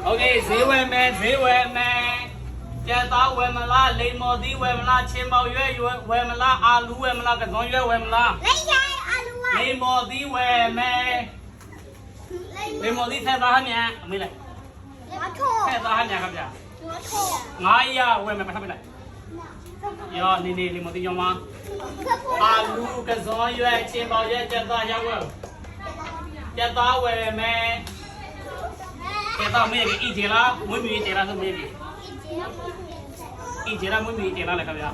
โอเคဈေးဝယ်မယ်ကြက်သားဝယ်မလားလိမ္မော်သီးဝယ်မလားချင်းပေါရွဲဝယ်မလားအာလူဝယ်မလားကစုံရွဲဝယ်မလားလိမ္မော်သီးဝယ်မယ်လိမ္မော်သီးဆက်သားဟမြန်အမေးလိုက်ဆက်သားဟမြန်ခင်ဗျာ900ဝယ်မယ်ပတ်ထားပေးလိုက်ရောနေလိမ္မော်သီးရောမအာလူကစုံရွဲချင်းပေါရွဲကြက်သားရောက်ဝယ်ကြက်သားဝယ်မယ်ကြက်သားမေးကြီးအီဂျီလားမွေးမြူဂျီလားဆိုမေးကြီးအီဂျီလားမွေးမြူဂျီလားလေခင်ဗျာ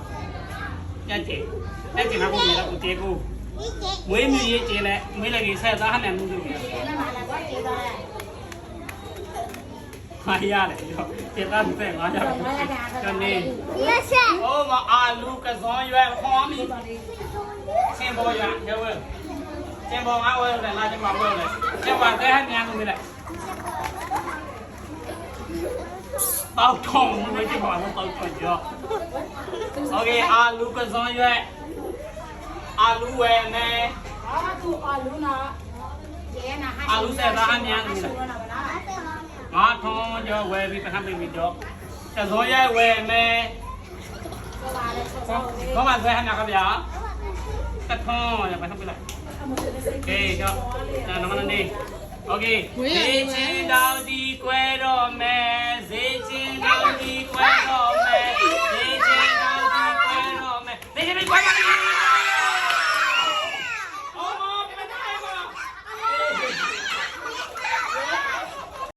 ကြက်ကြက်လားကိုမြေလားကိုတေကိုမွေးမြူဂျီလဲမေးလိုက်ကြီးဆက်သားဟနဲ့မှုလို့ခိုင်းရတယ်ရောကြက်သားတဲ့900ကျော်နေโอ้มาอาลูกระซ้อนရွယ်ဟောမီချင်းပေါ်ရွယ်ကျဝဲချင်းပေါ်ငါဝဲလဲလာချင်းပေါ်ဝဲလဲကျဝဲတဲ့ဟမြန်လို့မေးလိုက်တောက်ထုံမင်းချင်းပေါ်တော့တောက်ထုံကြောโอเคอาลูกระซ้อนရွယ်อาลูဝဲမယ်อาลูဆက်သားဟမြန်လို့မေးလိုက်ငါထုံကြောဝဲပြီးပတ်ထပ်ပြီးကြောကစောရဲဝဲမယ်ခေါ်ပါဆွဲဟနာကဗျာတထုံးရပတ်ထပ်ပြီးလိုက်โอเคကြောနမနေโอเคဈေးချင်းတောင်ဒီကွဲတော့မယ်ဈေးချင်းတောင်ဒီကွဲ